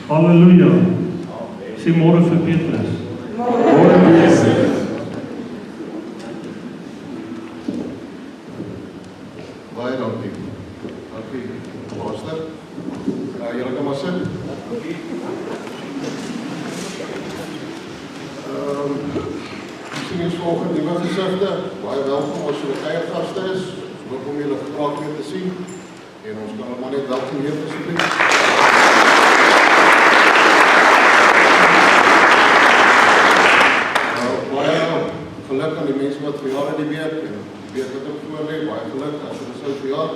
Halleluja. Sê môre vir Petrus. Môre Petrus. Baie dankie. Dankie, pastor. Julle kan maar sit. Misschien is volgende nieuwe gezichten. Baie welkom as julle eie gaste is. Ons om julle graag weer te sien. En ons kan maar net welkom hier asseblief. Baie geluk aan die mense wat verjaar in die week en die week wat ook voor lê. Baie geluk as julle sou verjaar.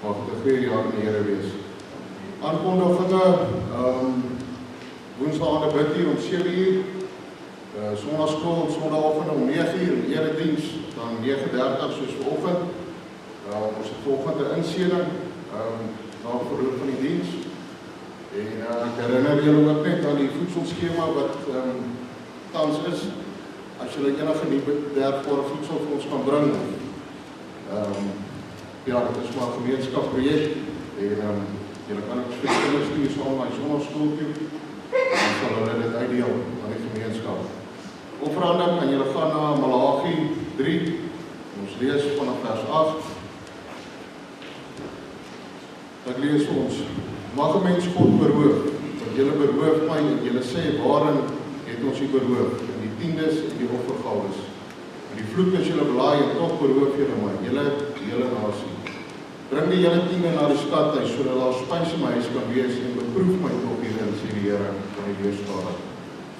Mag dit 'n goeie jaar in die Here wees. Aankondigings, woensdae bid hier om 7:00. Sondagskool, sondagoggend om 9:00, erediens dan 9:30 soos vanoggend. Ons het volgende inseding na verloop van die diens. En ek herinner julle ook net aan die voedselskema wat tans is. As julle enige nie werkbare voedsel vir ons kan bring. Ja, dit is maar 'n gemeenskapsprojek en julle kan ook spesifiek stuur saam na die sondagskool toe. Dan sal hulle dit uitdeel aan die gemeenskap. Opverandering, en julle gaan na Malagi 3, ons lees vanaf vers 8. Ek lees ons, mag 'n mens God beroof, want julle beroof my en julle sê, waarin het ons u beroof? In die tiendes en die offergawes. En die vloek is julle belaai en tog beroof julle my, julle nasie. Bring die julle tiende na die skathuis, sodat daar spys in my huis kan wees en beproef my tog hierin, sê die Here van die weerskare.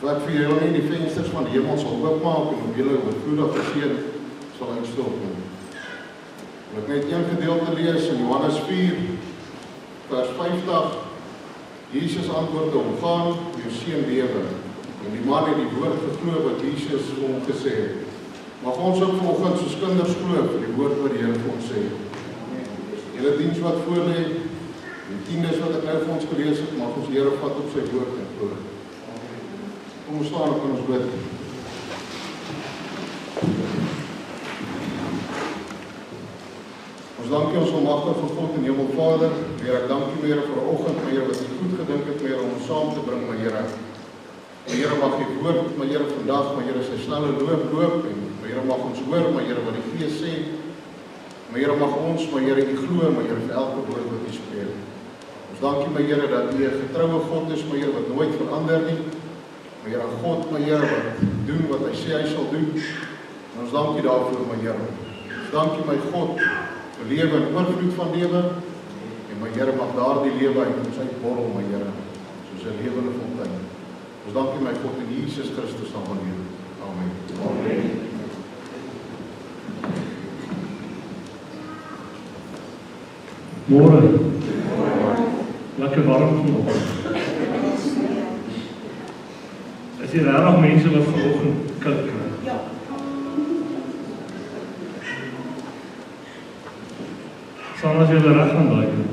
Wat vir julle nie die vensters van die hemel sal oopmaak en op julle oorvloedig geseën sal uitstort nie. Ek net een gedeelte lees in Johannes 4, vers 50. Jesus antwoord hom, gaan, jou seun lewe. En die man het die woord geglo wat Jesus vir hom gesê het. Mag ons ook vanoggend soos kinders glo vir die woord wat die Here vir ons sê. Julle diens wat voor lê, die tiendes wat ek nou vir ons gelees het, mag ons Here vat op sy woord en glo. Kom ons staan en kan ons bid. Ons dank U ons almagtige God en Hemelvader. Here, ek dank U, Here, vir 'n oggend, Here, wat U goed gedink het, Here, om ons saam te bring, my Here. My Here, mag U woord, my Here, vandag, my Here, sy snelle loop, en my Here, mag ons hoor, my Here, wat die Gees sê. My Here, mag ons, my Here, U glo, my Here, vir elke woord wat U spreek. Ons dank U, my Here, dat U 'n getroue God is, my Here, wat nooit verander nie. My Here, God, my Here, wat doen wat hy sê hy sal doen. En ons dank U daarvoor, my Here. Ons dank U, my God, vir lewe en oorvloed van lewe. En my Here, mag daardie lewe uit ons uitborrel, my Here, soos 'n lewende fontein. Ons dank U, my God, in Jesus Christus naam alleen. Amen. Amen. Môre. Lekker warm vanoggend. Is hier regtig mense wat vanoggend koud kry? Ja. Sal ons julle reg aan daai kant.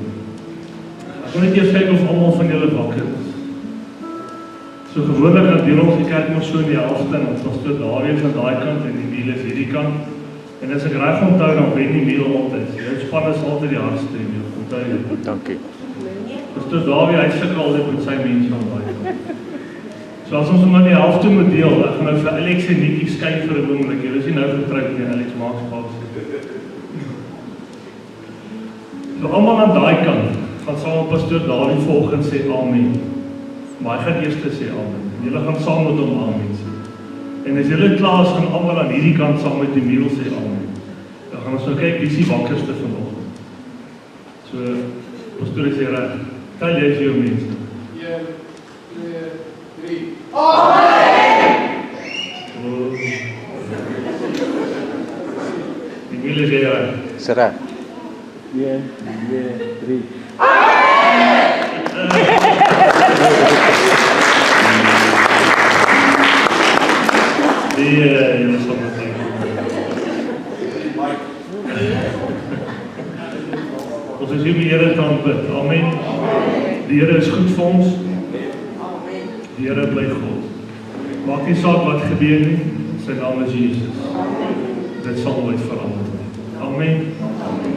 Ek wil net eers kyk of almal van julle wakker is. So gewoonlik dan deel ons die kerk mos so in die helfte en ons was tot daar weer van daai kant en die wiele is hierdie kant. En as ek reg onthou dan wen die wiel altyd. Jou span is altyd die hardste en jy onthou dit. Dankie. Dus tot daar weer hy sukkel altyd met sy mense aan daai kant. So as ons hom in die helfte moet deel, ek gaan nou vir Alex en Nikkie skei vir 'n oomblik. Julle is nie nou getroud nie, Alex maak spaas. So almal aan daai kant gaan saam met pastoor Dawie volgens sê amen. Maar hy gaan eers sê amen. Julle gaan saam met hom amen sê. En as julle klaar is, gaan almal aan hierdie kant saam met die Miel sê amen. Dan gaan ons nou kyk wie is die wakkerste vanoggend. So pastoor sê reg. Tel jy vir jou mense. 1, 2, 3. Die Miel is hier reg. Is reg. 1, 2, 3. Julle sal dit sien. Ons is hier die Here te aanbid. Amen. Die Here is goed vir ons. Die Here bly God. Maak nie saak wat gebeur nie, sy naam is Jesus. Dit sal nooit verander nie. Amen.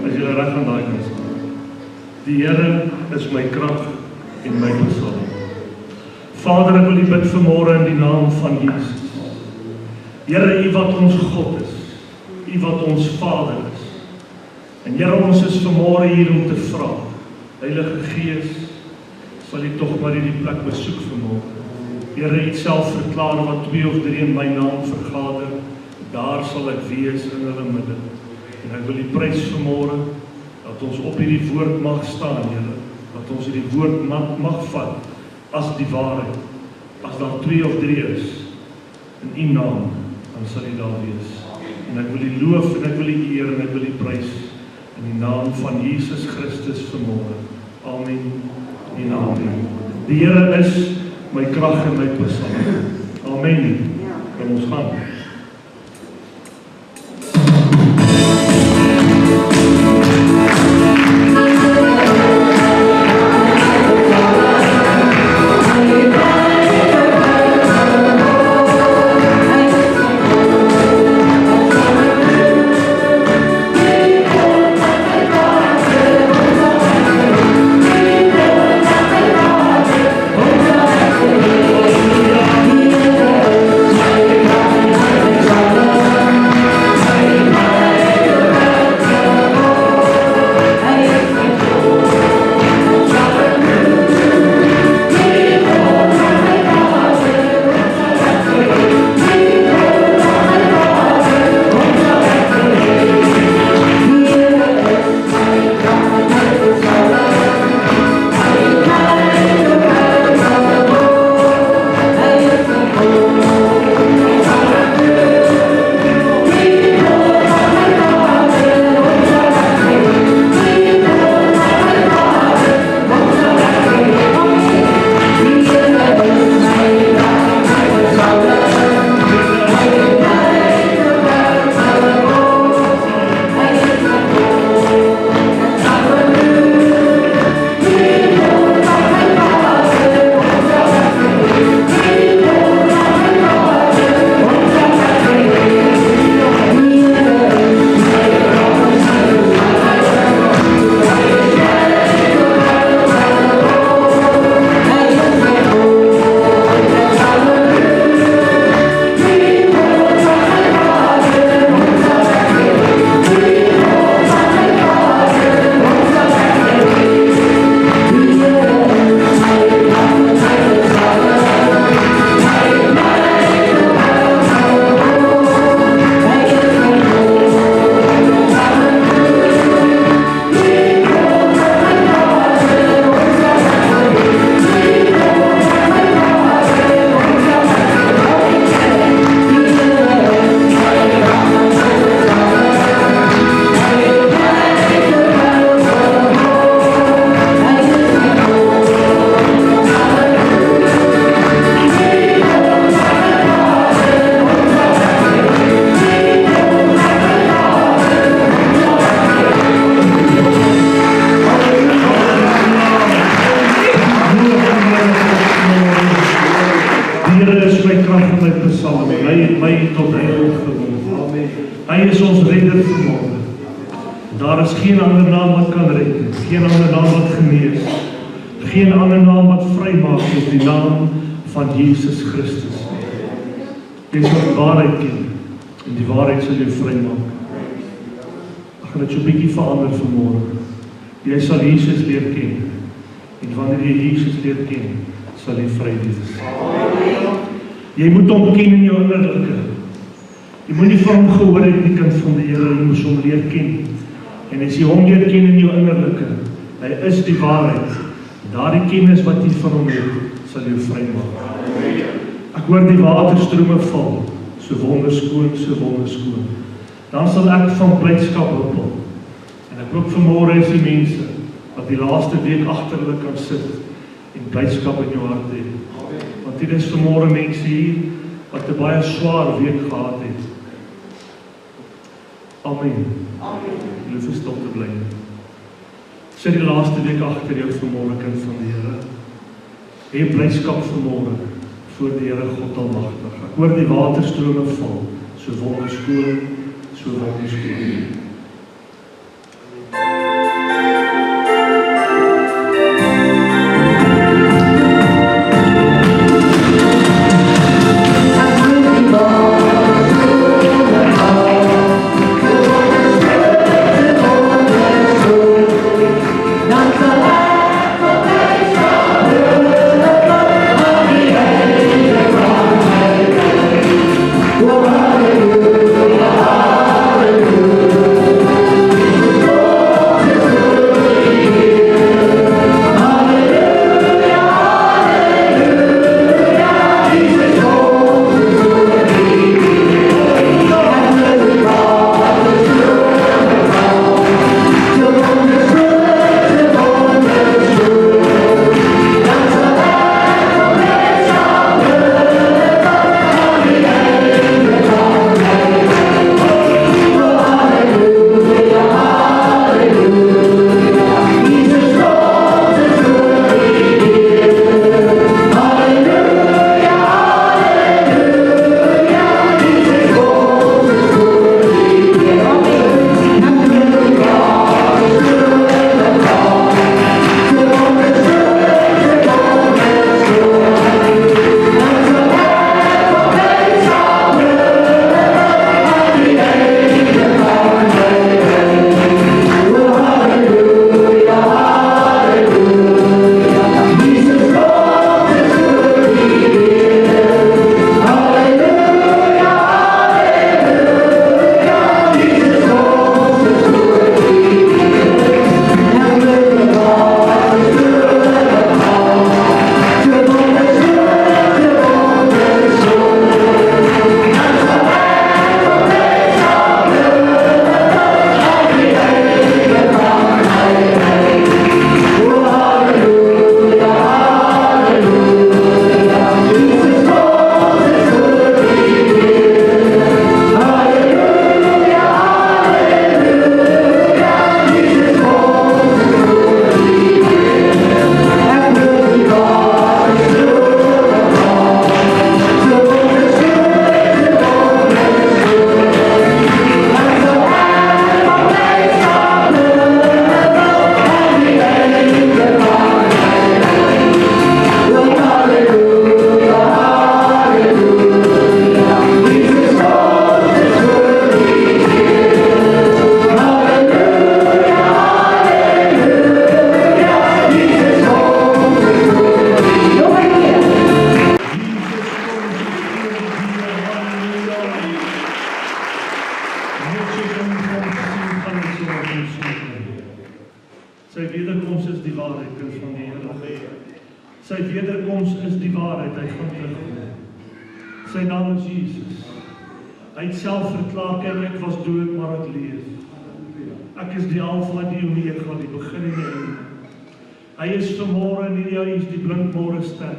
As jy reg aan daai kant staan. Die Here is my krag en my besaring. Vader, ek wil U bid vanmôre in die naam van Jesus. Here, U wat ons God is, U wat ons Vader is. En Here, ons is vanmôre hier om te vra, Heilige Gees, sal U tog maar hierdie plek besoek vanmôre. Here, U het self verklaar wat 2 of 3 in my naam vergader, daar sal ek wees in hulle midde. En ek wil U prys vanmôre, dat ons op hierdie woord mag staan, Here, dat ons hierdie woord mag vat, as die waarheid. As daar 2 of 3 is, in U naam, dan sal U daar wees. En ek wil U loof, en ek wil U eer, en ek wil U prys, in die naam van Jesus Christus vanmôre. Amen en amen. Die Here is my krag en my psalm. Amen. Kan ons gaan. Jesus Christus. Jy sal die waarheid ken, en die waarheid sal jou vry maak. Ek gaan dit so 'n bietjie verander vanmôre. Jy sal Jesus leer ken, en wanneer jy Jesus leer ken, sal jy vry wees. Jy moet hom ken in jou innerlike. Jy moet nie van hom gehoor het die kind van die Here, jy moet hom leer ken. En as jy hom leer ken in jou innerlike, hy is die waarheid. Daardie kennis wat jy van hom het, sal jou vry maak. Ek hoor die waterstrome val, so wonderskoon, so wonderskoon. Dan sal ek van blydskap huppel. En ek hoop vanmôre is die mense wat die laaste week agter hulle kan sit en blydskap in jou hart hê. Want dit is vanmôre mense hier wat 'n baie swaar week gehad het. Amen. Jy hoef stil te bly. Sit die laaste week agter jou vanmôre, kind van die Here. Hê blydskap vanmôre voor die Here God Almagtig. Ek hoor die waterstrome val, so wonderskoon, so wonderskoon. is die waarheid, hy gaan terugkom. Sy naam is Jesus. Hy het self verklaar, kyk, ek was dood, maar ek leef. Ek is die Alfa, die Omega, die begin en die einde. Hy is vanmôre in hierdie huis die blindmôre ster.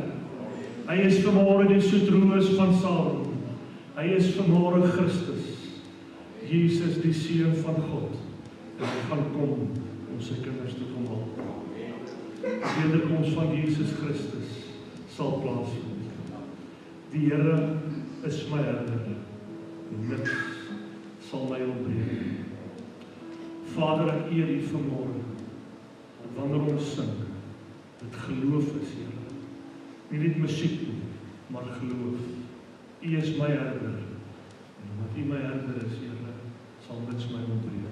Hy is vanmôre die soetroos van Salem. Hy is vanmôre Christus, Jesus die Seun van God. En hy gaan kom om sy kinders te kom haal. Wederkoms van Jesus Christus sal plaasvind. Die Here is my herder. Niks sal my ontbreek. Vader, ek eer U vanmôre. Wanneer ons sing, dit geloof is, Here. Nie net musiek nie, maar geloof. U is my herder. En omdat U my herder is, Here, sal niks my ontbreek.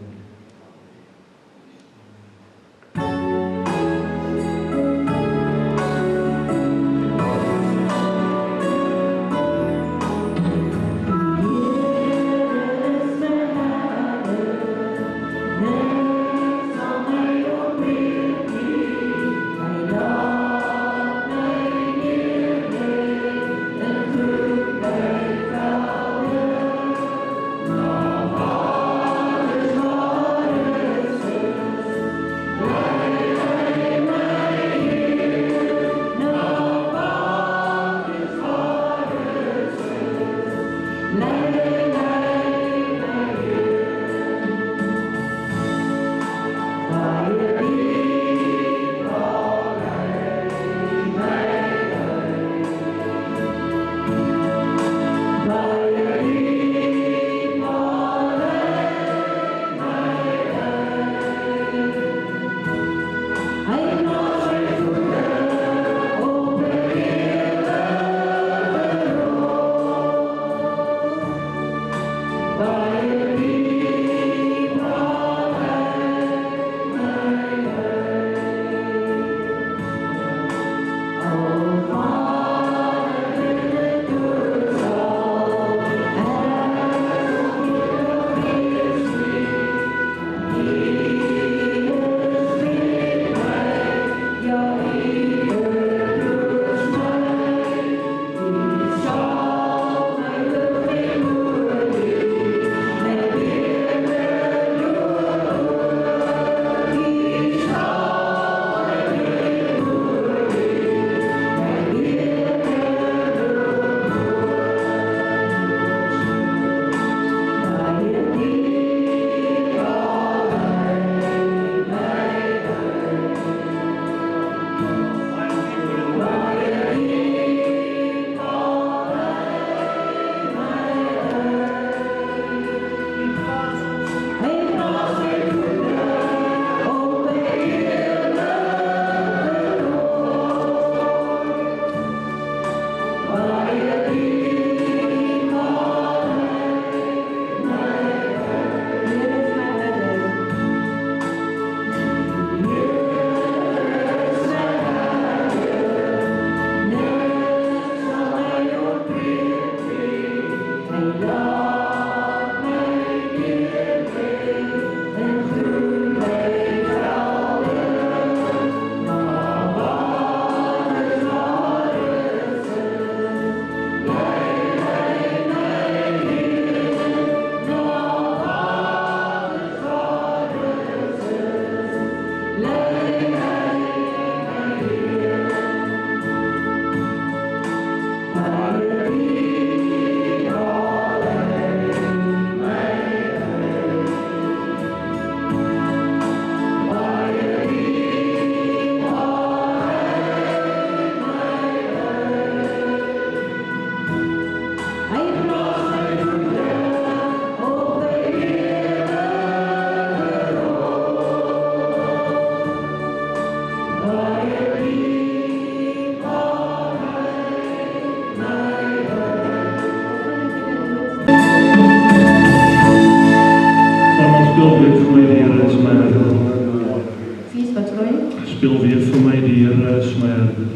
Speel weer vir my, die Here is my herder.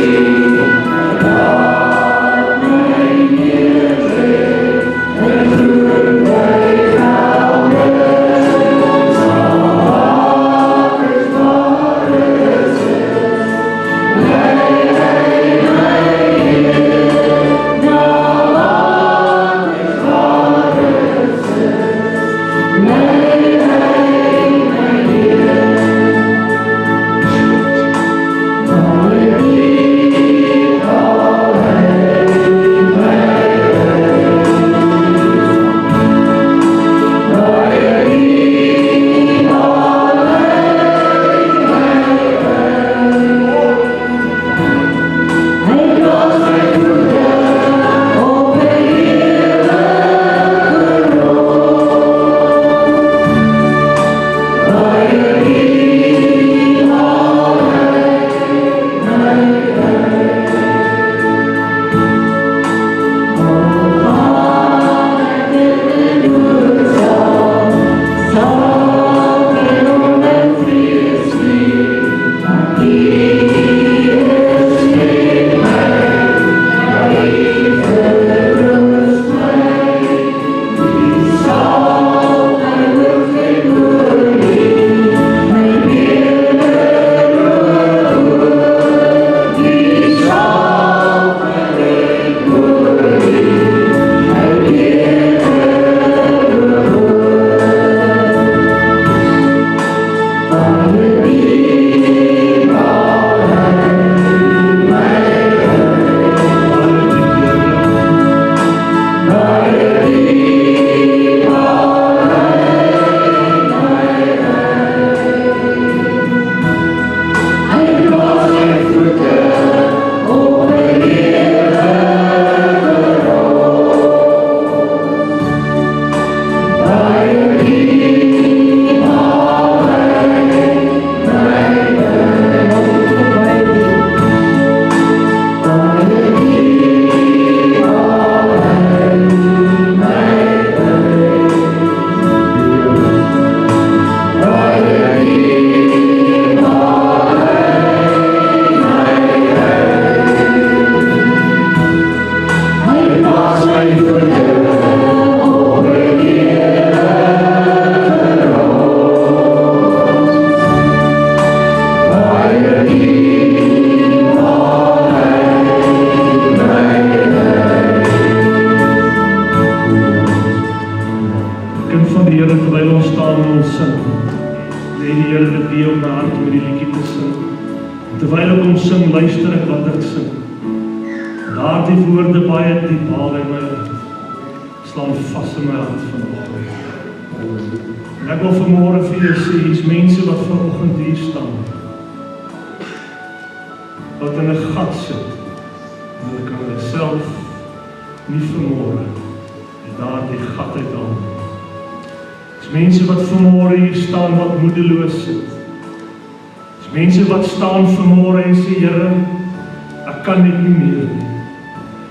Yes, die woorde baie diep haal en my slaan vas in my hart vanoggend. En ek wil vanmôre vir julle sê, hier's mense wat vanoggend hier staan, wat in 'n gat sit, en hulle kan hulle self nie vanmôre daardie gat uithaal. Dis mense wat vanmôre hier staan wat moedeloos sit. Dis mense wat staan vanmôre en sê, Here, ek kan net nie meer nie.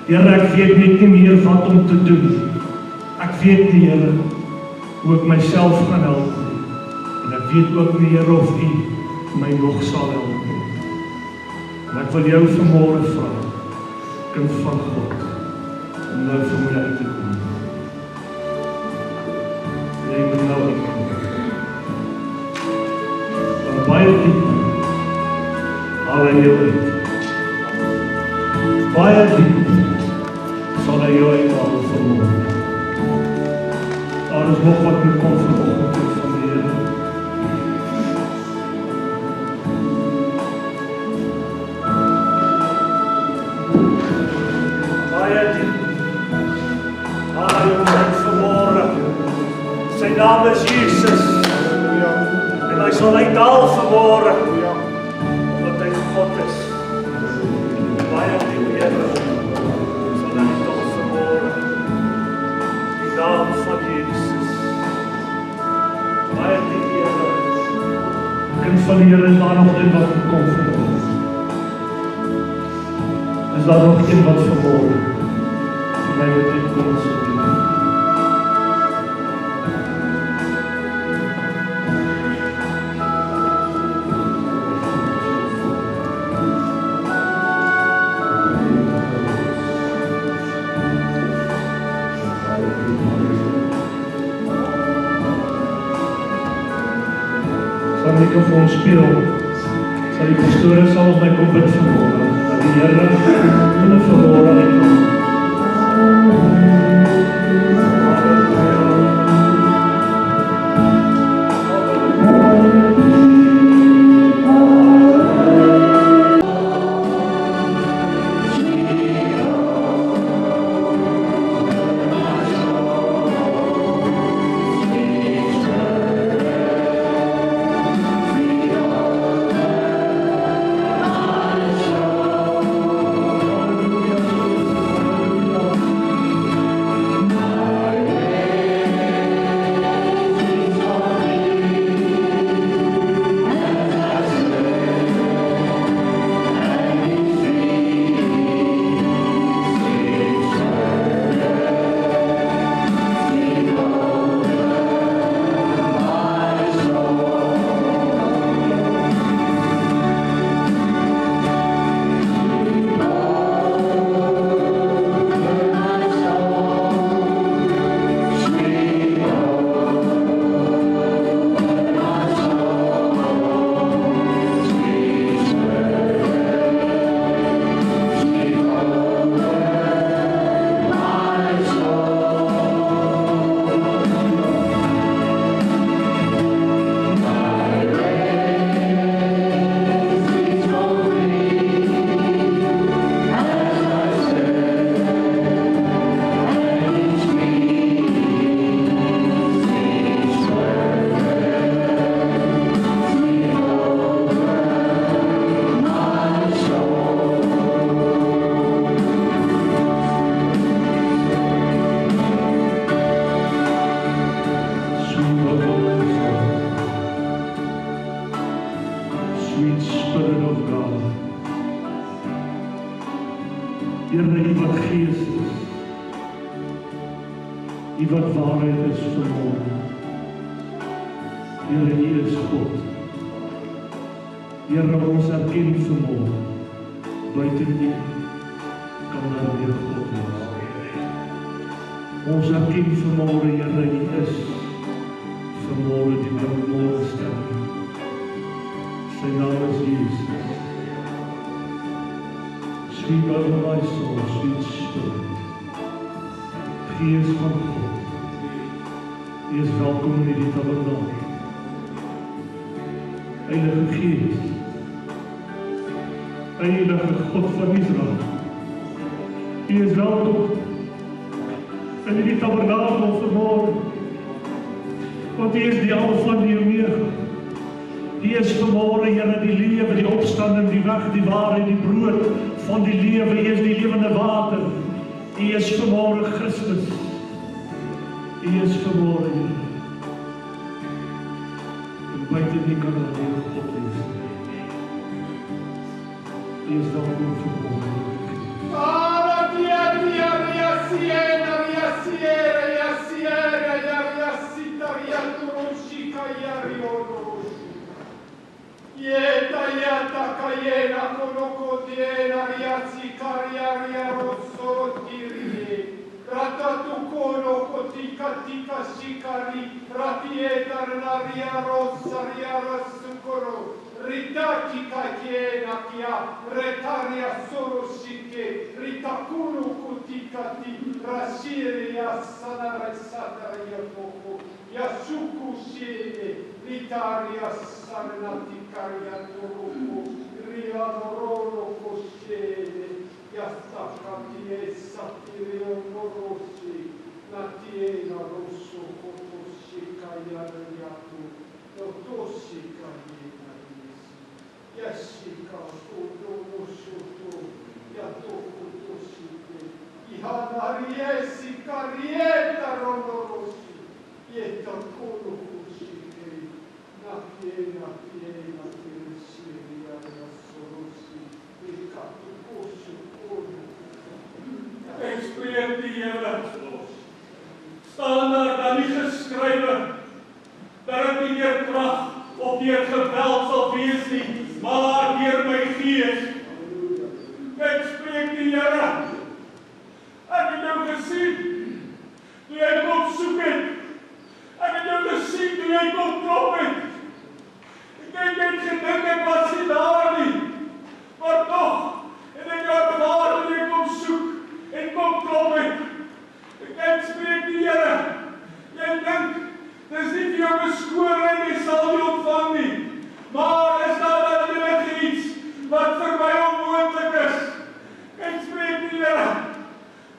Here, ek weet net nie meer wat om te doen. Ek weet nie, Here, hoe ek myself gaan help nie. En ek weet ook nie, Here, of U my nog sal help nie. En ek wil jou vanmôre vra, kind van God, om nou vir my uit te kom. Jy moet nou uitkom. Van baie diep haal hy jou uit. Baie diep sal hy jou uithaal vanmôre. Daar is nog wat moet kom vanoggend van die Here. Baie diep haal hy jou uit vanmôre. Sy naam is Jesus. En hy sal uithaal vanmôre. Omdat hy God is. Baie diep, Here, sal hy uithaal vanmôre. Die naam van Jesus. Baie diep, Here. Kind van die Here, is daar nog een wat kom vanmôre? Is daar nog een wat vanmôre? My moet dit kom so doen. Sal ek vir ons speel, sal die pastore sal ons my kom bid vanmôre, dat die Here hulle vanmôre uitkom. Here, U wat Gees is, U wat waarheid is vanmôre. Here, U is God. Here, ons erken vanmôre, buite U kan daar weer God wees. Ons erken vanmôre, Here, U is vanmôre die môre ster. Sy naam is Jesus. Sweet over my soul, sweet Spirit. Gees van God, U is welkom in die tabernakel. Heilige Gees, Heilige God van Israel, U is welkom in die tabernakel vanmôre. Want U is die Alfa en die Omega. U is vanmôre, Here, die lewe, die opstanding, die weg, die waarheid, die brood van die lewe. U is die lewende water. U is vanmôre Christus. U is vanmôre, Here. En buite U kan daar geen God wees. U is welkom vanmôre. Yeta kayena konoko diena riazi kariaria rosso tirie ratatu kono kotika tika shikari ratieta naria rossa riara sukoro ritaki kayena kia retaria soro shike ritakunu kotika ti rashiria sanara sataria koko yasuku shene Italia sanati cariatoro, riadoro coscene, yassacati e satirio morossi, natiena rosso cotossi caiariatu, notossi caiena disi, yassica soto soto, yatoko tossite, ihanariesi carieta rondorossi, yeta colo piena siria rassolosi e capoccio Ek spreek die Here. Staan daar dan nie geskrywe dat dit nie deur krag of deur geweld sal wees nie, maar deur my Gees. Ek spreek die Here. Ek het jou gesien toe jy kom soek het. Ek het jou gesien toe jy kom klop het. Ek het gedink ek was nie daar nie, maar toch, en ek jou bewaar en ek kom soek en kom klop het. Ek spreek die Here, jy dink, dis nie vir jou beskoor en jy sal nie ontvang nie, maar is daar dat enige iets wat vir my onmoontlik is. Ek spreek die Here,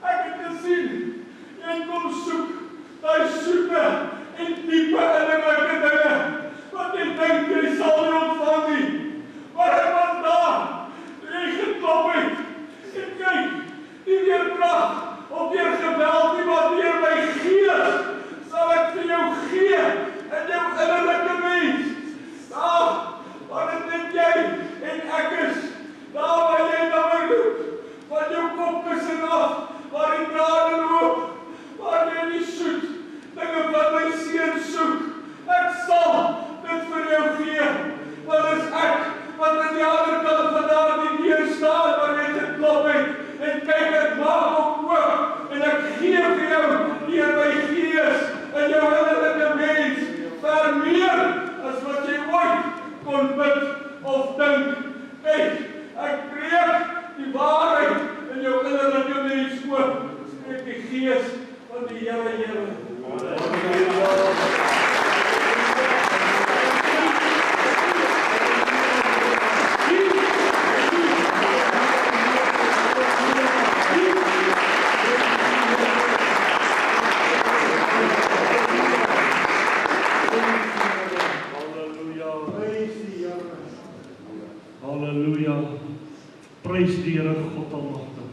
ek het gesien, jy kom soek, die soeke en diepe innerlijke dinge, wat jy dink jy sal nie ontvang nie, maar ek was daar, toe jy geklop het, en kyk, nie deur krag of deur geweld nie, maar deur my Gees, sal ek vir jou gee, in jou innerlijke mens, daar, waar dit net jy en ek is, daar waar jy na my roep, van jou kopkussen af, waar die trane loop, waar jy nie soet, dinge wat my seun soek, ek sal dit vir jou gee, want is ek, wat in die ander kant van daar die deur staan, waar jy geklop het, en kyk, ek maak op oog, en ek gee vir jou, deur my Gees, in jou innerlijke mens, ver meer, as wat jy ooit kon bid, of dink, kyk, ek breek die waarheid, in jou innerlijke mens oop, spreek die Gees, van die Here. Halleluja. Prys die Here God Almagtig.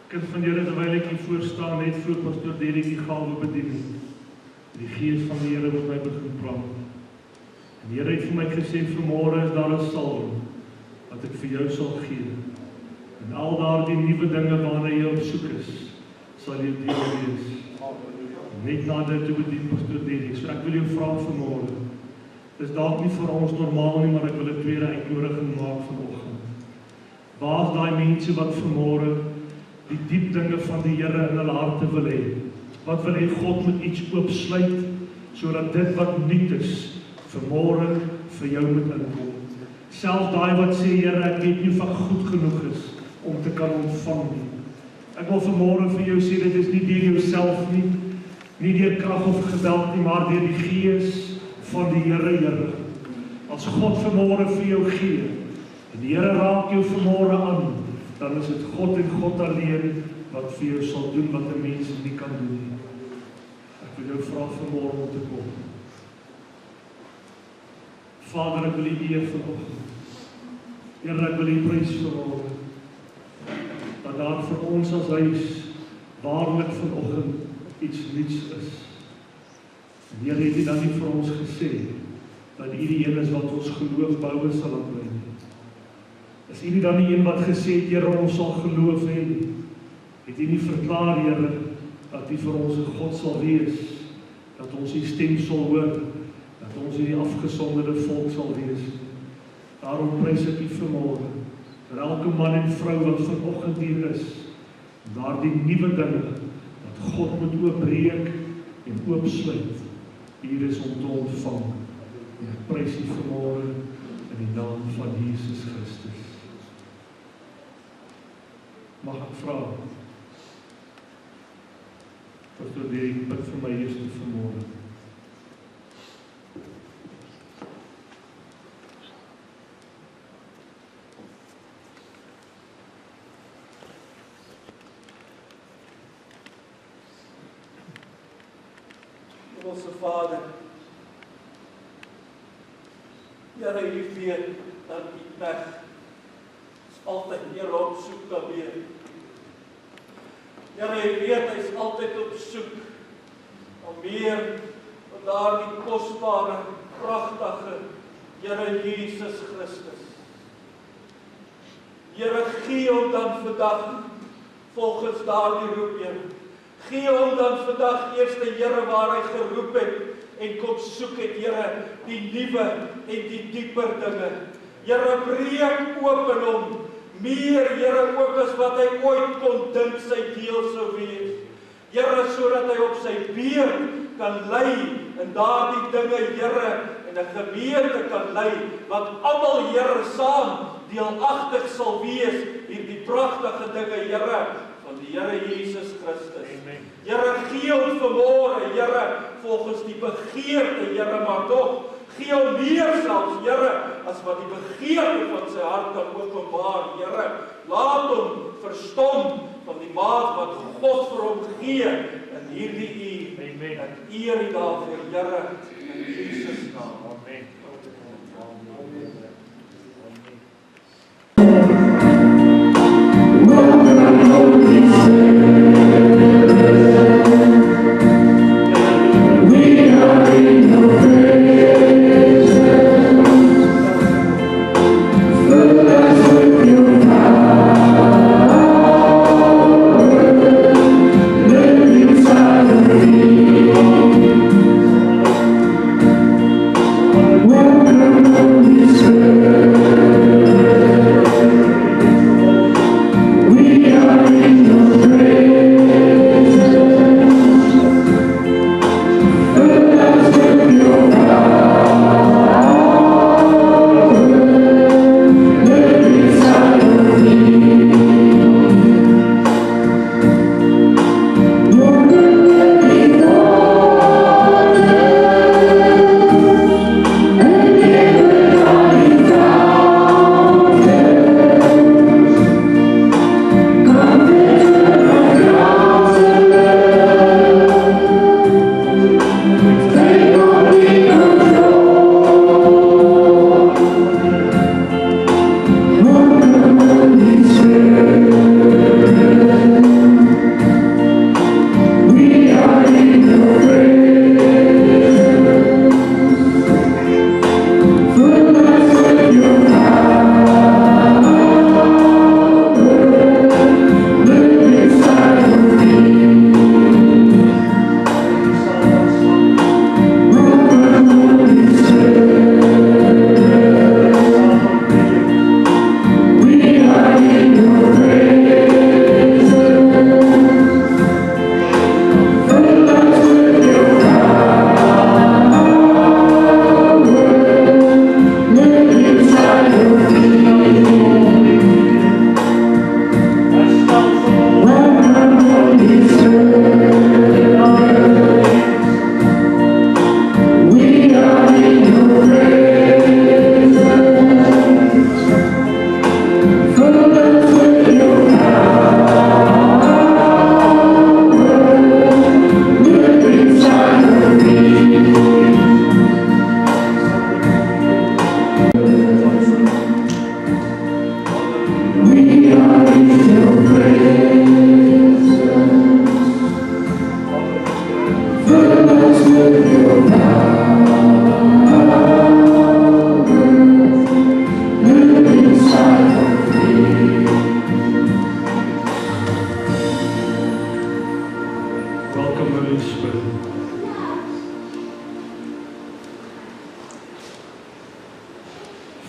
Kind van Here, terwyl ek hier voor staan, net voor pastoor Derek die gawe bedien het. Die Gees van die Here wat my begin praat. En die Here het vir my gesê, vanmôre is daar 'n salwing wat ek vir jou sal gee. En al daardie nuwe dinge waarna jy op soek is, sal jy deel wees. Net na dit toe bedien pastoor Derek. So ek wil jou vra vanmôre. Dis dalk nie vir ons normaal nie, maar ek wil 'n tweede uitnodiging maak vanoggend. Waar is daai mense wat vanmôre die diep dinge van die Here in hulle harte wil hê? Wat wil hê God moet iets oopsluit, sodat dit wat nuut is, vanmôre vir jou moet inkom. Selfs daai wat sê, Here, ek weet nie of ek goed genoeg is om te kan ontvang nie. Ek wil vanmôre vir jou sê, dit is nie deur jouself nie deur krag of geweld nie, maar deur die Gees van die Here. As God vanmôre vir jou gee, en die Here raak jou vanmôre aan, dan is dit God en God alleen wat vir jou sal doen wat 'n mens nie kan doen nie. Ek wil jou vra vanmôre om te kom. Vader, ek wil U eer vanoggend. Here, ek wil U prys vanmôre. Dat daar vir ons as huis waarlik vanoggend iets nuuts is. En Here, het U dan nie vir ons gesê dat U die een is wat ons geloof boue sal aanbring nie. Is U nie dan die een wat gesê het, Here, ons sal geloof hê nie? Het U nie verklaar, Here, dat U vir ons 'n God sal wees, dat ons U stem sal hoor, dat ons die afgesonderde volk sal wees. Daarom prys ek U vanmôre vir elke man en vrou wat vanoggend hier is, daardie nuwe dinge wat God moet oopbreek en oopsluit, hier is om te ontvang. En ek prys U vanmôre in die naam van Jesus Christus. Mag ek vra, Pastor Derek, bid vir my eerste vanmôre. Hemelse Vader, Here, U weet dat die weg is altyd Here op soek na weer. Here, U weet hy is altyd op soek na meer van daardie kosbare, pragtige Here Jesus Christus. Here, gee hom dan vandag volgens daardie roep, Here. Gee hom dan vandag eerste, Here, waar hy geroep het en kom soek het, Here, die nuwe en die dieper dinge. Here, breek oop in hom meer, Here, ook as wat hy ooit kon dink sy deel sou wees. Here, sodat hy op sy beurt kan lei in daardie dinge, Here, en 'n gemeente kan lei wat almal, Here, saam deelagtig sal wees hierdie pragtige dinge, Here, van die Here Jesus Christus. Amen. Here, gee hom vanmôre, Here, volgens die begeerte, Here, maar tog gee hom meer selfs, Here, as wat die begeerte van sy hart kan openbaar, Here. Laat hom verstom van die maat wat God vir hom gee in hierdie uur. Amen. Ek eer U daarvoor, Here, in Jesus naam. Amen. We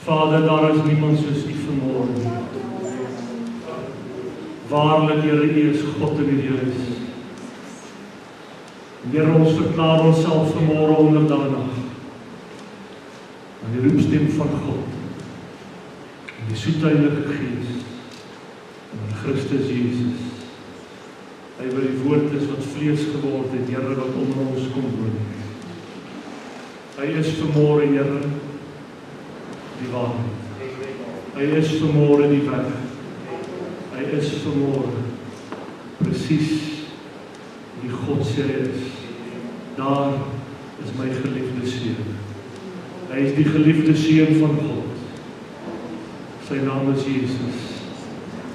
Vader, daar is niemand soos U vanmôre nie. Waarlik, Here, U is God in hierdie huis. Here, ons verklaar onsself vanmôre onderdanig aan die roepstem van God, en die soete Heilige Gees, en aan Christus Jesus. Hy wat die woord is wat vlees geword het, Here, wat onder ons kom woon. Hy is vanmôre, Here, die waarheid. Hy is vanmôre die weg. Hy is vanmôre presies die God sê hy is. Daar is my geliefde seun. Hy is die geliefde seun van God. Sy naam is Jesus,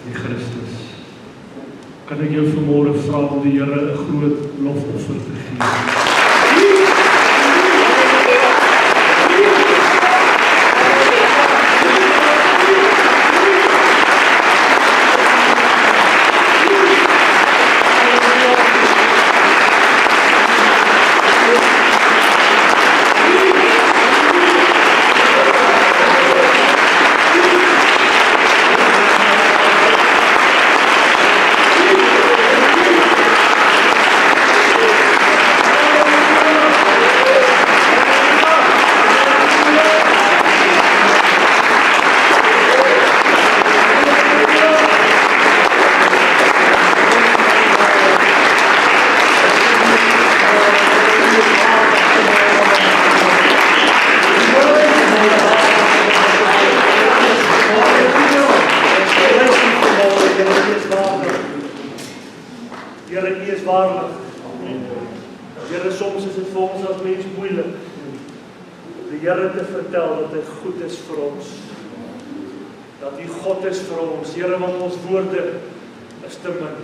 die Christus. Kan ek jou vanmôre vra om die Here 'n groot lofoffer te gee? Here, soms is dit vir ons as mens moeilik die Here te vertel dat hy goed is vir ons, dat hy God is vir ons. Here, want ons woorde is te min,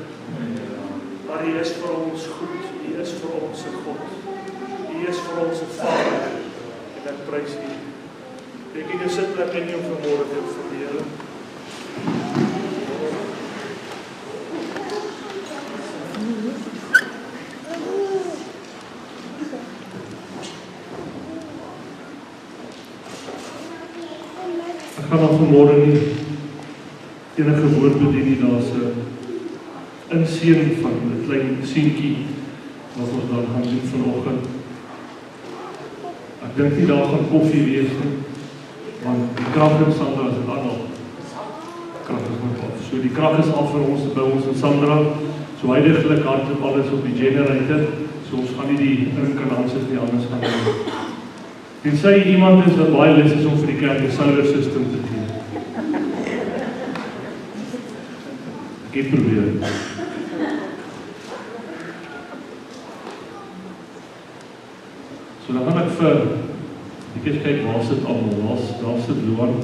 maar hy is vir ons goed, hy is vir ons 'n God, hy is vir ons 'n Vader, en ek prys U. Ek het jou sitplek in jou vanmôre te vir die Here. Ek gaan dan vanmôre nie enige woord bedien nie, daar's 'n inseën van 'n klein seentjie wat ons dan gaan doen vanoggend. Ek dink nie daar gaan koffie wees nie, want die krag in Sandra is al. Krag is nog af. So die krag is af vir ons by ons in Sandra. So heiliglik hardloop alles op die generator. So ons gaan nie die inkanansies nie anders gaan doen. Tensy iemand is wat baie lus is om vir die kerk 'n solar system te gee. Ek het probeer. So dan gaan ek vir ek kyk waar sit almal. Daar sit Luan.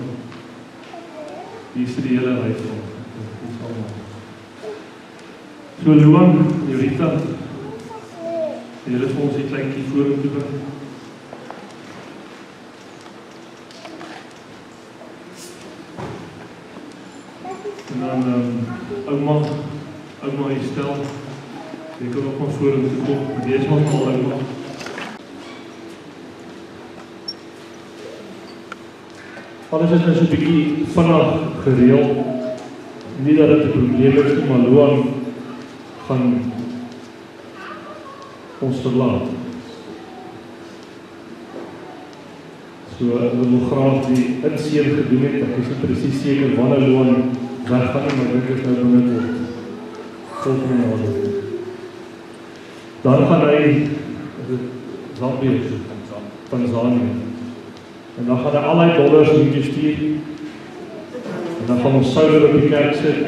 Hier sit die hele ry van. So Luan, Jorita, julle vir ons die kleintjie vorentoe bring. En dan ouma hier stel. Jy kan ook maar vorentoe kom. Dit is maar al ouma. Alles is nou so 'n bietjie vinnig gereël. Nie dat dit 'n probleem is nie, maar Luan gaan ons verlaat. So ek wil graag die inseën gedoen het. Ek is nie presies seker wanneer Luan weggaan nie, maar ek dink dit is nou binnekort. Volgende maand. Dan gaan hy Zambia, Tanzanië. En dan gaan hy al die dollars hier stuur. En dan gaan ons solar op die kerk sit.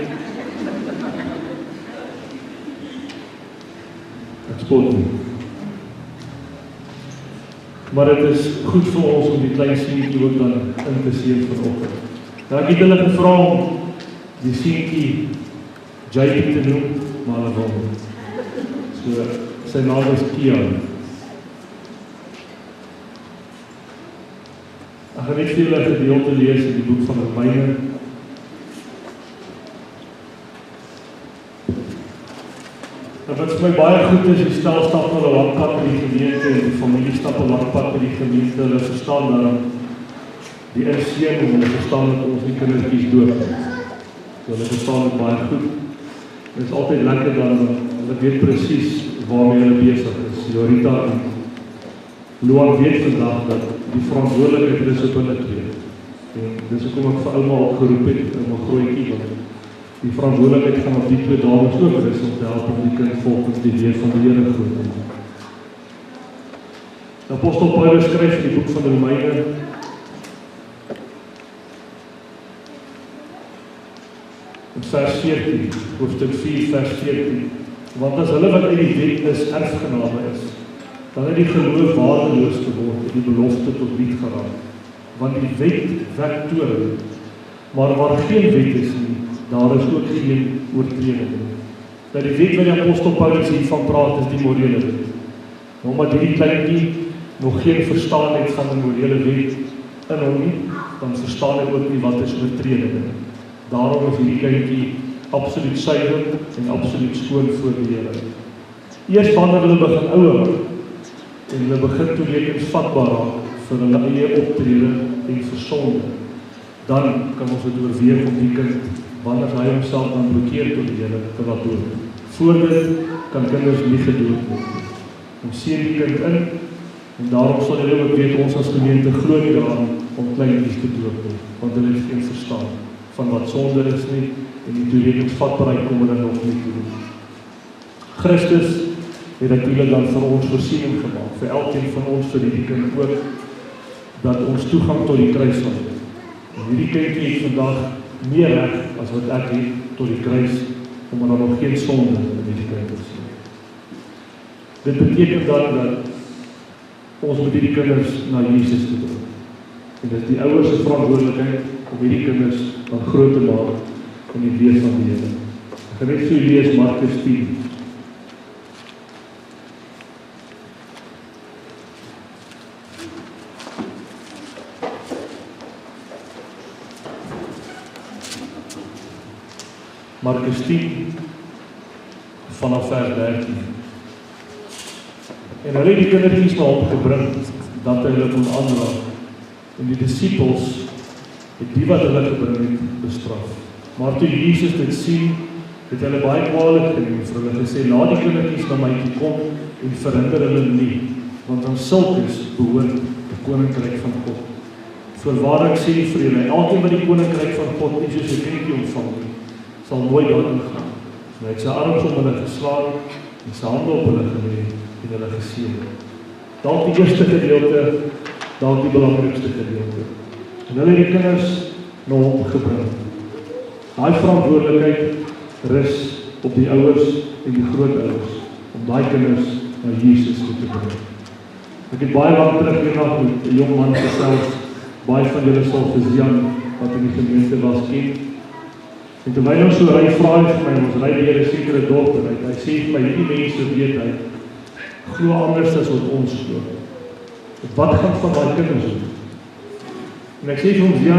Ek spot nie. Maar dit is goed vir ons om die klein seentjie ook dan in te seën vanoggend. Nou ek het hulle gevra om die seentjie JP te noem, maar hulle wil nie. So sy naam is Kian. Ek gaan net vir julle 'n gedeelte lees in die boek van Romeine. En wat vir my baie goed is, die stel stap na 'n lang pad met die gemeente en die familie stap 'n lang pad met die gemeente. Hulle verstaan dat die inseën en hulle verstaan dat ons die kindertjies doop. Hulle verstaan dit baie goed. Dit is altyd lekker dan hulle weet presies waarmee hulle besig is. Jorita en Loan weet vandag dat die verantwoordelikheid is op hulle twee. En dis hoekom ek vir ouma opgeroep het in my grootjie, want die verantwoordelikheid gaan op die twee dames ook rus om te help om die kind volgens die weer van die Here groot te maak. Apostel Paulus skryf in die boek van Romeine in vers 14, hoofstuk 4 vers 14, want as hulle wat uit die wet is erfgename is, dan het die geloof waardeloos geword en die belofte tot niet geraak. Want die wet wek toorn, maar waar geen wet is nie, daar is ook geen oortreding nie. Nou die wet wat die apostel Paulus hiervan praat is die morele wet. Omdat hierdie kleintjie nog geen verstaan het van die morele wet in hom nie, dan verstaan hy ook nie wat is oortreding nie. Daarom is hierdie kleintjie absoluut suiwer en absoluut skoon voor die Here. Eers wanneer hulle begin ouer word, en hulle begin toerekeningsvatbaar raak vir hulle eie optrede en versonde, dan kan ons dit oorweeg om die kind, wanneer hy homself dan bekeer tot die Here, te laat dood. Voor dit kan kinders nie gedood word. Ons seën die kind in, en daarom sal julle ook weet, ons as gemeente glo nie daaraan om kleintjies te doop nie, want hulle het geen verstaan van wat sonde is nie, en die toerekeningsvatbaarheid kom hulle nog nie toe. Christus het natuurlijk dan vir ons voorsiening gemaak, vir elkeen van ons, vir die kind ook, dat ons toegang tot die kruis sal hê. En hierdie kindjie het vandag meer reg as wat ek het tot die kruis, omdat daar nog geen sonde in die kind is. Dit beteken dan dat ons met hierdie kinders na Jesus te bring. En dit is die ouers se verantwoordelikheid om hierdie kinders dan groot te maak in die wees van die Here. Ek gaan net vir julle lees Markus 10. Markus 10 vanaf vers 13. En hulle het die kindertjies na hom gebring, dat hy hulle kon aanraak. En die disippels het die wat hulle gebring het, bestraf. Maar toe Jesus dit sien, het hulle baie kwaadlik geneem vir hulle gesê, laat die kindertjies na my toe kom en verhinder hulle nie, want aan sulkes behoort die koninkryk van God. Voorwaar ek sê vir julle, elkeen wat die koninkryk van God nie soos 'n kindjie ontvang nie, sal nooit daarin gaan. En hy het sy arms om hulle geslaan en sy hande op hulle gelê en hulle geseën. Dalk die eerste gedeelte, dalk die belangrikste gedeelte. En hulle het die kinders na hom gebring. Daai verantwoordelikheid rus op die ouers en die grootouers om daai kinders na Jesus toe te bring. Ek het baie lank terug hierna met 'n jong man gesels, baie van julle sal vir Jan wat in die gemeente was ken. En terwyl ons so ry, vra hy vir my, ons ry deur 'n sekere dorp en hy sê vir my, hierdie mense weet hy, glo anders as wat ons glo. Wat gaan van daai kinders doen? En ek sê vir ons, ja,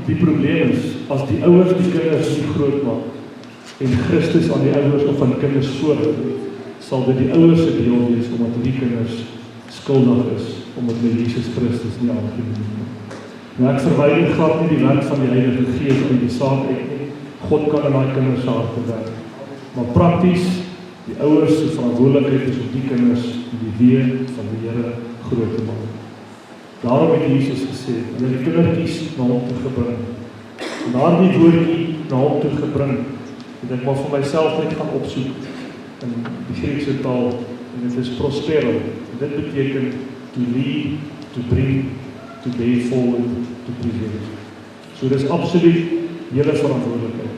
die probleem is, as die ouers die kinders nie groot maak, en Christus aan die ouers of aan kinders voorhou, sal dit die ouers se deel wees, omdat die kinders skuldig is, omdat hulle Jesus Christus nie aangeneem het. Nou ek verwyder glad nie die werk van die Heilige Gees uit die saak uit nie. God kan in daai kinders se harte werk. Maar prakties, die ouers se verantwoordelikheid is om die kinders die weë van die Here groot te maak. Daarom het Jesus gesê, hulle die kindertjies na hom toe gebring. En daardie woordjie na hom toe gebring, het ek maar vir myself net gaan opsoek in die Griekse taal, en dit is prospero. En dit beteken to lead, to bring, to bear forward, to present. So dit is absoluut julle verantwoordelikheid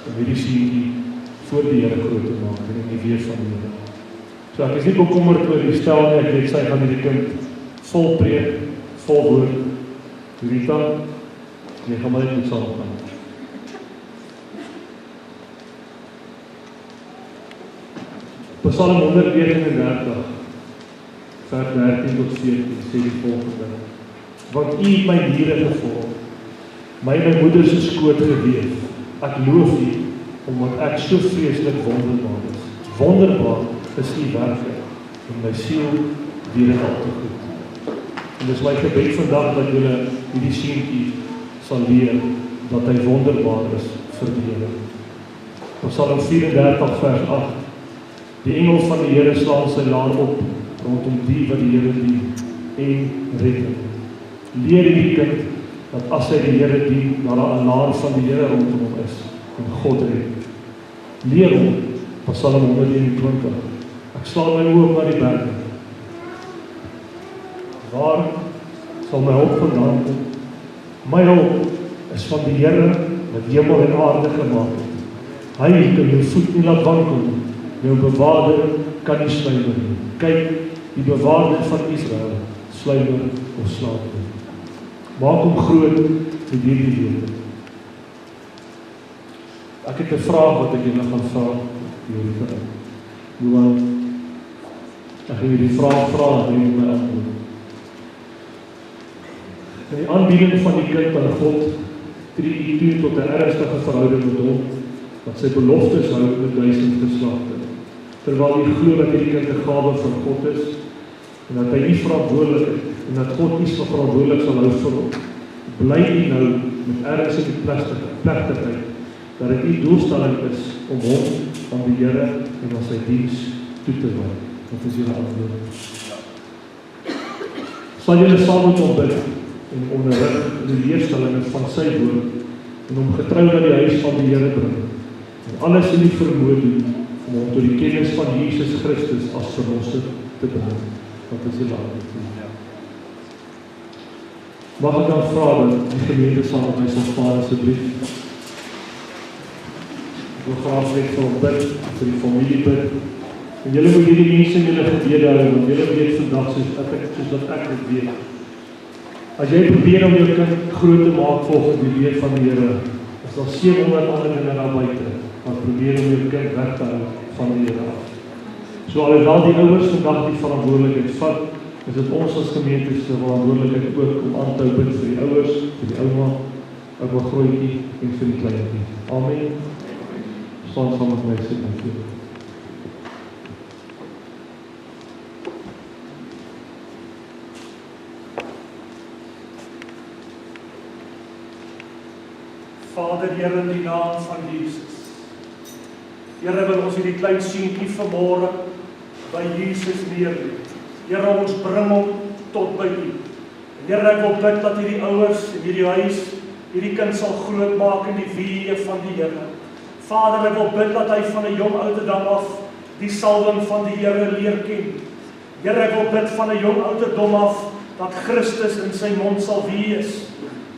om hierdie seentjie voor die Here groot te maak en in die wees van die Here. So ek is nie bekommerd oor die stel nie, ek weet sy gaan hierdie kind vol preek, vol woord. Rita, jy gaan maar net met saam gaan. Psalm 139, vers 13 tot 14, sê die volgende. Want U het my niere gevorm, my moeder se skoot geweef. Ek loof U, omdat ek so vreeslik wonderbaar is. Wonderbaar is U werke, en my siel weer het al te goed. En dis my gebed vandag dat julle hierdie seentjie sal leer dat hy wonderbaar is vir die Here. Psalm 34 vers 8. Die engel van die Here slaan sy laar op rondom die wat die Here dien en red hom. Leer hierdie kind dat as hy die Here dien, dat daar 'n laar van die Here rondom hom is en God red. Leer hom Psalm 121. Ek slaan my oë op na die berge. Waar sal my hulp vandaan kom? My hulp is van die Here wat hemel en aarde gemaak het. Hy kan jou voet nie laat wankel nie. Jou bewaarder kan nie sluimer nie. Kyk, die bewaarder van Israel sluimer of slaap nie. Maak hom groot met hierdie lewe. Ek het 'n vraag wat ek julle gaan vra. Johan, ek gaan hierdie vraag vra en jy my antwoord. In die aanbieding van die kind aan God tree u toe tot 'n ernstige verhouding met hom, wat sy beloftes hou met 1000 geslagte. Terwyl u glo dat hierdie kind 'n gawe van God is, en dat hy nie verantwoordelik is, en dat God nie verantwoordelik sal hou vir hom, bly u nou met erns en plegtigheid, dat dit u doelstelling is om hom aan die Here en aan sy diens toe te wy. Wat is julle antwoord? Sal julle saam met hom bid en onderrig die leerstellinge van sy woord en hom getrou na die huis van die Here bring en alles in die vermoë doen om hom tot die kennis van Jesus Christus as verlosser te bring. Wat is julle antwoord? Mag ek dan vra dat die gemeente saam met my sal vaar asseblief? Ek wil graag net vir hom bid, vir die familie bid. En julle moet hierdie mense in julle gebede hou, want julle weet vandag soos wat ek dit weet. As jy probeer om jou kind groot te maak volgens die leer van die Here, is daar 700 ander dinge daar buite wat probeer om jou kind weg te hou van die Here af. So alhoewel die ouers vandag die verantwoordelikheid vat, is dit ons as gemeente se verantwoordelikheid ook om aan te hou bid vir die ouers, vir die ouma grootjie en vir die kleintjie. Amen. Staan saam met my sê dankie. Vader, Here, in die naam van Jesus. Here, wil ons hierdie klein seentjie vanmôre by Jesus neerlê. Here, ons bring hom tot by U. Here, ek wil bid dat hierdie ouers in hierdie huis hierdie kind sal grootmaak in die weë van die Here. Vader, ek wil bid dat hy van 'n jong ouderdom af die salwing van die Here leer ken. Here, ek wil bid van 'n jong ouderdom af dat Christus in sy mond sal wees.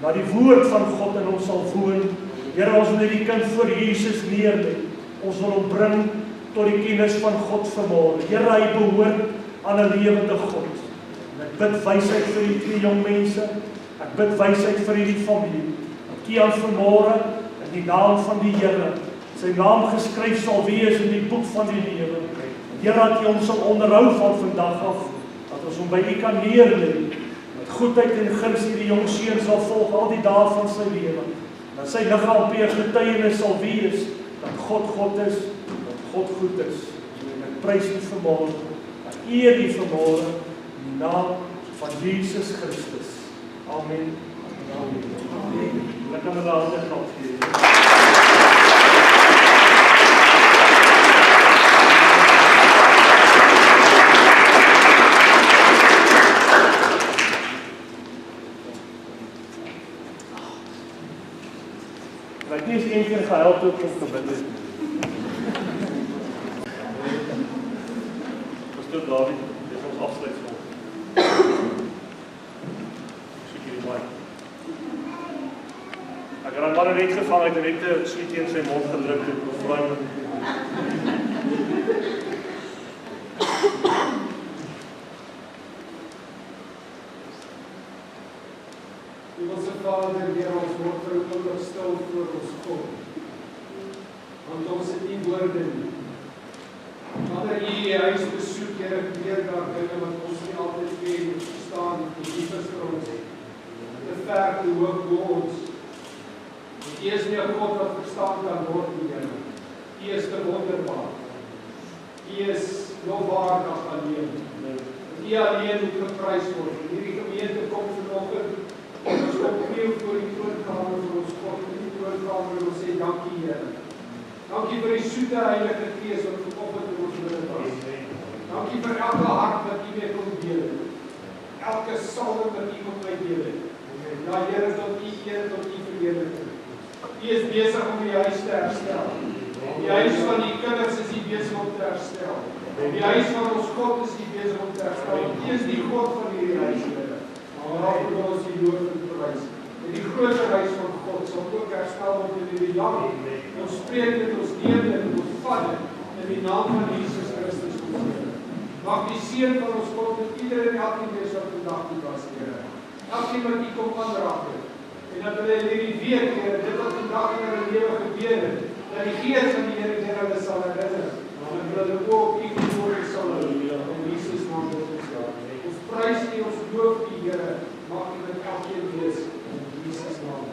Dat die woord van God in ons sal woon. Here, ons wil hierdie kind voor Jesus neerlê. Ons wil hom bring tot die kennis van God vanmôre. Here, hy behoort aan 'n lewende God. En ek bid wysheid vir die twee jong mense. Ek bid wysheid vir hierdie familie. Dat Kian vanmôre in die naam van die Here sy naam geskryf sal wees in die boek van die lewe. Here, dat U hom sal onderhou van vandag af, dat ons hom by U kan neerlê. Goedheid en guns hierdie jong seun sal volg al die dae van sy lewe. Dat sy liggaam 'n getuienis sal wees dat God God is, dat God goed is. En ek prys U vanmôre, ek eer U vanmôre in die naam van Jesus Christus. Amen. Amen. Amen. Ek kan hulle hande klap gee. Ek het nie eens een keer gehelp toe om te bid het. Pastoor David, dis ons afsluitsel. Soek hierdie mic. Ek het maar net gevang, ek het net 'n sweetie in sy mond gedruk en bevraai. Hemelse Vader, Here, ons word verkondig stil voor ons God. Want ons het nie woorde nie. Vader, U huis besoek, Here, weer daar dinge wat ons nie altyd ken en verstaan nie, die diep is vir ons. Te ver, te hoog bo ons. Want U is nie 'n God wat verstaan kan word nie, Here. U is te wonderbaar. U is lofwaardig alleen. U U alleen moet geprys word. Hierdie gemeente kom vanoggend ons kom kniel voor die troonkamer van ons God, in die troonkamer en ons sê dankie Here. Dankie vir die soete Heilige Gees wat vanoggend in ons midde was. Dankie vir elke hart wat U mee kom deel het. Elke salwing wat U kom my deel het. Ja Here, tot U eer, tot U verheerliking. U is besig om die huis te herstel. Die huis van die kinders is U besig om te herstel. Die huis van ons God is U besig om te herstel. U is die God van hierdie huis, Here. Daarom wil ons U loof en prys. En die groter huis van God sal ook herstel word in hierdie land. Ons spreek dit, ons neem dit, ons vat dit in die naam van Jesus Christus ons Here. Mag die seën van ons God met ieder en elkeen wees wat vandag hier was, Here. Elkeen wat U kom aanraak het. En dat hulle hierdie week, Here, dit wat vandag in hulle lewe gebeur het, dat die Gees van die Here hulle sal herinner. En hulle ook U glorie sal hou. In Jesus naam bid ons daar. Ons prys U, ons loof U, Here. Mag U met elkeen wees in Jesus naam.